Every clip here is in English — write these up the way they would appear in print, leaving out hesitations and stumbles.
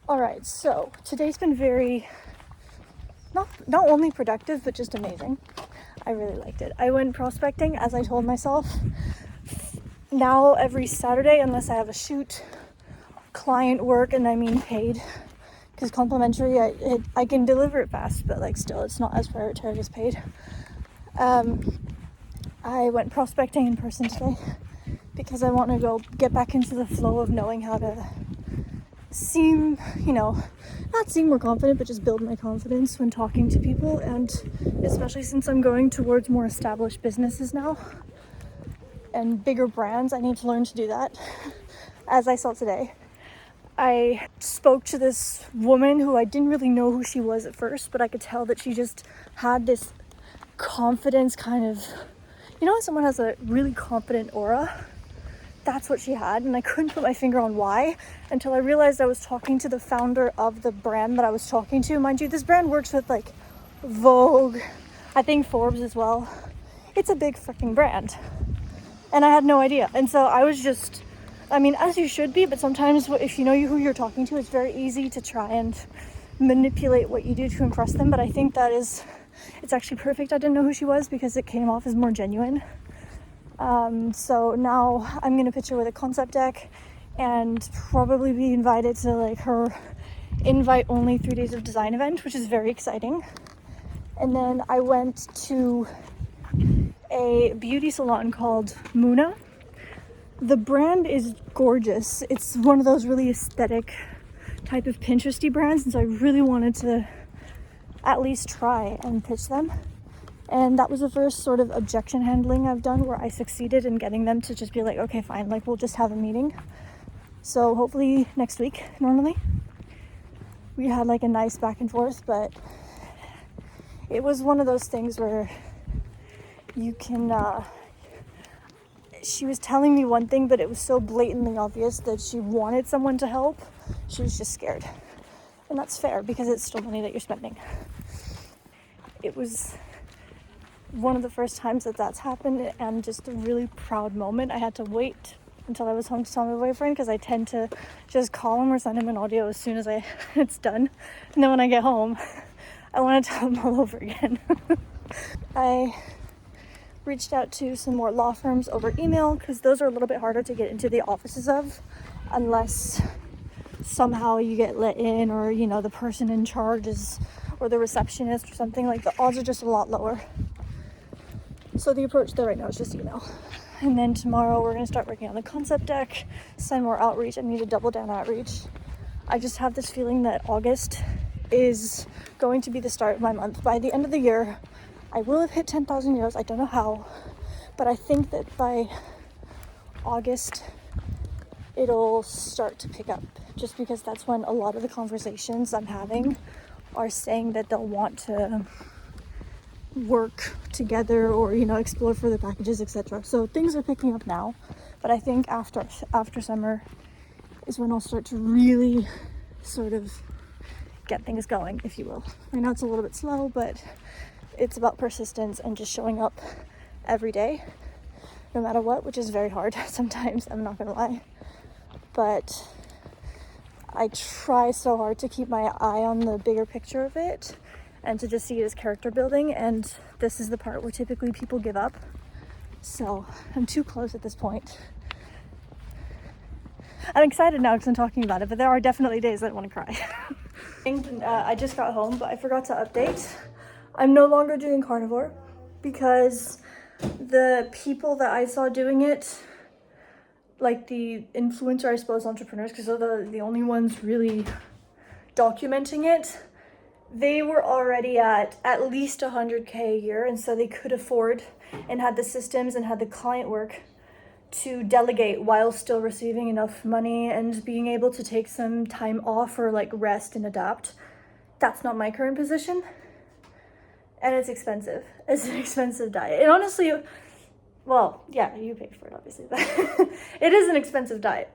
All right, so today's been very, not only productive, but just amazing. I really liked it. I went prospecting, as I told myself. Now every Saturday, unless I have a shoot, client work, and I mean paid, because complimentary, I can deliver it fast, but like still, it's not as prioritized as paid. I went prospecting in person today because I want to go get back into the flow of knowing how to seem, not seem more confident, but just build my confidence when talking to people. And especially since I'm going towards more established businesses now and bigger brands, I need to learn to do that. As I saw today, I spoke to this woman who I didn't really know who she was at first, but I could tell that she just had this confidence kind of, when someone has a really confident aura. That's what she had, and I couldn't put my finger on why until I realized I was talking to the founder of the brand that I was talking to. Mind you, this brand works with like Vogue, I think Forbes as well. It's a big freaking brand, and I had no idea. And so I was just, as you should be, but sometimes if you know who you're talking to, it's very easy to try and manipulate what you do to impress them. But I think it's actually perfect I didn't know who she was, because it came off as more genuine. So now I'm going to pitch her with a concept deck and probably be invited to like her invite only 3 days of design event, which is very exciting. And then I went to a beauty salon called Muna. The brand is gorgeous. It's one of those really aesthetic type of Pinteresty brands, and so I really wanted to at least try and pitch them. And that was the first sort of objection handling I've done where I succeeded in getting them to just be like, okay, fine, like we'll just have a meeting. So hopefully next week, normally. We had like a nice back and forth, but it was one of those things where you can, she was telling me one thing, but it was so blatantly obvious that she wanted someone to help. She was just scared. And that's fair, because it's still money that you're spending. It was one of the first times that's happened, and just a really proud moment. I had to wait until I was home to tell my boyfriend, because I tend to just call him or send him an audio as soon as it's done, and then when I get home I want to tell him all over again. I reached out to some more law firms over email, because those are a little bit harder to get into the offices of, unless somehow you get let in, or the person in charge is, or the receptionist or something. Like the odds are just a lot lower. So the approach there right now is just email. And then tomorrow we're going to start working on the concept deck, send more outreach. I need to double down outreach. I just have this feeling that August is going to be the start of my month. By the end of the year, I will have hit 10,000 euros. I don't know how, but I think that by August, it'll start to pick up, just because that's when a lot of the conversations I'm having are saying that they'll want to work together or explore further packages, etc. So things are picking up now, but I think after summer is when I'll start to really sort of get things going, if you will. Right now it's a little bit slow, but it's about persistence and just showing up every day no matter what, which is very hard sometimes, I'm not gonna lie, but I try so hard to keep my eye on the bigger picture of it and to just see it as character building. And this is the part where typically people give up. So I'm too close at this point. I'm excited now because I'm talking about it, but there are definitely days that I want to cry. I just got home, but I forgot to update. I'm no longer doing carnivore because the people that I saw doing it, like the influencer, I suppose, entrepreneurs, because they're the only ones really documenting it, they were already at least 100K a year, and so they could afford and had the systems and had the client work to delegate while still receiving enough money and being able to take some time off or like rest and adapt. That's not my current position, and it's expensive. It's an expensive diet. And honestly, well, yeah, you paid for it, obviously, but it is an expensive diet.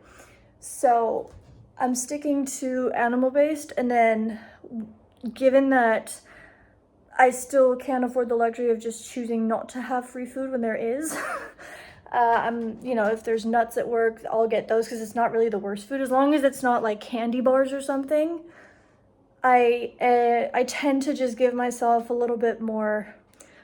So I'm sticking to animal-based, and then given that I still can't afford the luxury of just choosing not to have free food when there is, If there's nuts at work, I'll get those because it's not really the worst food. As long as it's not like candy bars or something, I tend to just give myself a little bit more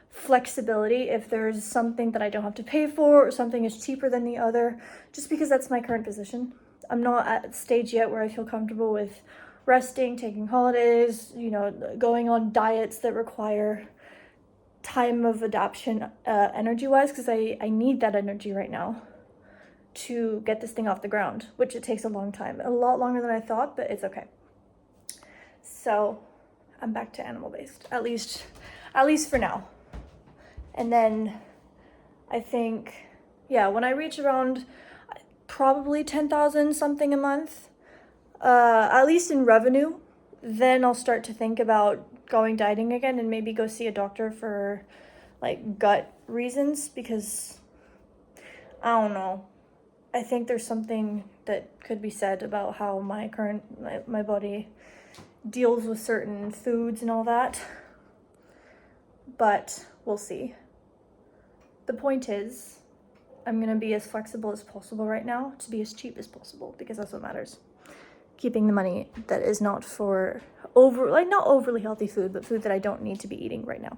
flexibility if there's something that I don't have to pay for or something is cheaper than the other, just because that's my current position. I'm not at a stage yet where I feel comfortable with resting, taking holidays, going on diets that require time of adaptation energy-wise, because I need that energy right now to get this thing off the ground, which it takes a long time, a lot longer than I thought, but it's okay. So I'm back to animal-based, at least for now. And then I think, when I reach around probably 10,000 something a month, at least in revenue, then I'll start to think about going dieting again and maybe go see a doctor for like gut reasons, because I don't know. I think there's something that could be said about how my body deals with certain foods and all that. But we'll see. The point is, I'm gonna be as flexible as possible right now to be as cheap as possible, because that's what matters. Keeping the money that is not for not overly healthy food, but food that I don't need to be eating right now.